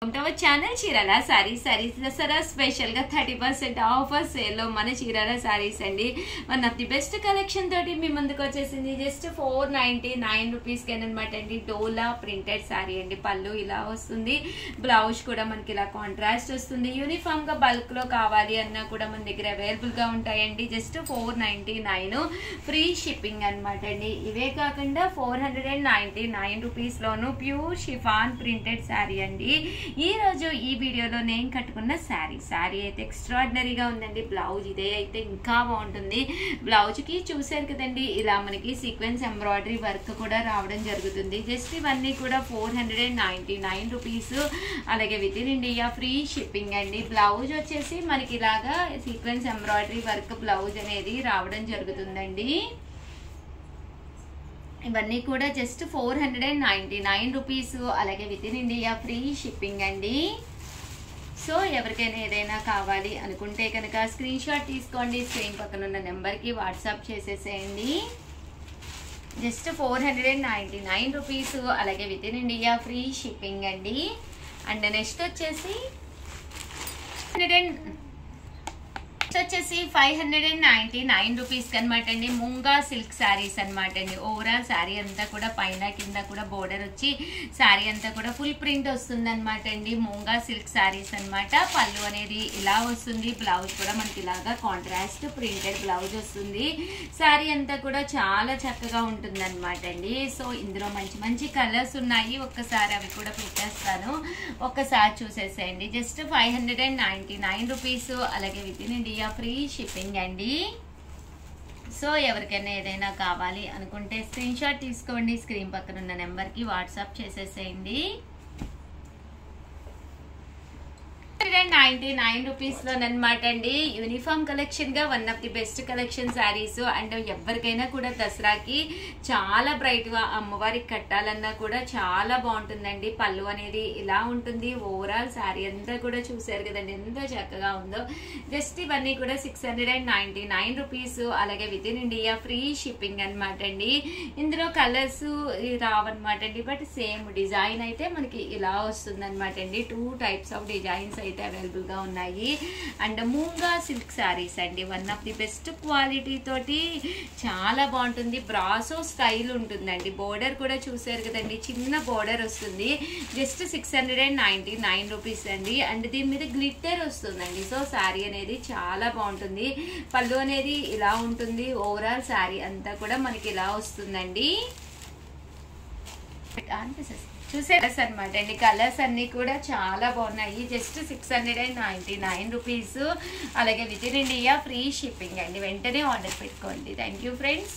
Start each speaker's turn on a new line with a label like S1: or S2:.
S1: our channel Chirala saris Dasara special గా 30% offer sale లో మన చీరాల సారీస్ అండి. One of the best collection తోటి మీ ముందుకు వచ్చేసింది. జస్ట్ 499 రూపీస్ కి అన్నమాట అండి. డోలా ప్రింటెడ్ సారీ అండి. పళ్ళు ఇలా వస్తుంది, బ్లౌజ్ కూడా మనకి ఇలా కాంట్రాస్ట్ వస్తుంది. యూనిఫామ్ గా బల్క్ లో కావాలి అన్నా కూడా మన దగ్గర అవైలబుల్ గా ఉంటాయండి. జస్ట్ 499 ఫ్రీ షిప్పింగ్ అన్నమాట అండి. ఇవే కాకుండా 499 రూపీస్ లోను ప్యూర్ షిఫాన్ ప్రింటెడ్ సారీ అండి. ఈ రోజు ఈ వీడియోలో నేను కట్టుకున్న సారీ అయితే ఎక్స్ట్రాడినరీగా ఉందండి. బ్లౌజ్ ఇదే అయితే ఇంకా బాగుంటుంది. బ్లౌజ్ కి చూసారు కదండి, ఇలా మనకి సీక్వెన్స్ ఎంబ్రాయిడరీ వర్క్ కూడా రావడం జరుగుతుంది. జస్ట్ ఇవన్నీ కూడా 499 రూపీస్. అలాగే within India free shipping అండి. బ్లౌజ్ వచ్చేసి మనకి ఇలాగా సీక్వెన్స్ ఎంబ్రాయిడరీ వర్క్ బ్లౌజ్ అనేది రావడం జరుగుతుందండి. ఇవన్నీ కూడా జస్ట్ 499 రూపీస్. అలాగే within India free shipping అండి. సో ఎవరికైనా ఏదైనా కావాలి అనుకుంటే కనుక స్క్రీన్ షాట్ తీసుకోండి. స్క్రీన్ పక్కన ఉన్న నెంబర్కి వాట్సాప్ చేసేసేయండి. Just 499 rupees. అలాగే within India free shipping అండి. అండ్ నెక్స్ట్ వచ్చేసి 599 రూపీస్ అనమాట అండి. ముంగా సిల్క్ శారీస్ అనమాట అండి. ఓవరాల్ శారీ అంతా కూడా పైన కింద కూడా బోర్డర్ వచ్చి శారీ అంతా కూడా ఫుల్ ప్రింట్ వస్తుంది అనమాట అండి. ముంగా సిల్క్ శారీస్ అనమాట. పళ్ళు అనేది ఇలా వస్తుంది. బ్లౌజ్ కూడా మనకి ఇలాగా కాంట్రాస్ట్ ప్రింటెడ్ బ్లౌజ్ వస్తుంది. శారీ అంతా కూడా చాలా చక్కగా ఉంటుంది అనమాట అండి. సో ఇందులో మంచి మంచి కలర్స్ ఉన్నాయి. ఒక్కసారి అవి కూడా పెట్టేస్తాను, ఒక్కసారి చూసేసేయండి. Just 599 rupees. అలాగే within India free shipping అండి. సో ఎవరికైనా ఏదైనా కావాలి అనుకుంటే స్క్రీన్ షాట్ తీసుకోండి. స్క్రీన్ పక్కన ఉన్న నెంబర్కి వాట్సాప్ చేసేసేయండి. 199 రూపీస్ లోనమాట అండి. యూనిఫామ్ కలెక్షన్ గా one of the best collection saris. And ఎవరికైనా కూడా దసరాకి చాలా బ్రైట్ గా అమ్మవారికి కట్టాలన్నా కూడా చాలా బాగుంటుందండి. పళ్ళు అనేది ఇలా ఉంటుంది. ఓవరాల్ శారీ అంతా కూడా చూసారు కదండి ఎంత చక్కగా ఉందో. జస్ట్ ఇవన్నీ కూడా 699 రూపీస్. అలాగే within India free shipping అనమాట అండి. ఇందులో కలర్స్ రావన్నమాట అండి. బట్ సేమ్ డిజైన్ అయితే మనకి ఇలా వస్తుంది అనమాట అండి. 2 టైప్స్ ఆఫ్ డిజైన్స్ అయితే అవైలబుల్ గా ఉన్నాయి. అండ్ ముంగా సిల్క్ శారీస్ అండి. One of the best quality తోటి చాలా బాగుంటుంది. బ్రాసో స్టైల్ ఉంటుందండి. బోర్డర్ కూడా చూసారు కదండి, చిన్న బోర్డర్ వస్తుంది. జస్ట్ 699 రూపీస్ అండి. అండ్ దీని మీద గ్లిట్టర్ వస్తుందండి. సో శారీ అనేది చాలా బాగుంటుంది. పళ్ళు అనేది ఇలా ఉంటుంది. ఓవరాల్ శారీ అంతా కూడా మనకి ఇలా వస్తుందండి. చూసారు అనమాట అండి. కలర్స్ అన్ని కూడా చాలా బాగున్నాయి. Just 699 rupees. అలాగే within India free shipping అండి. వెంటనే ఆర్డర్ పెట్టుకోండి. Thank you friends.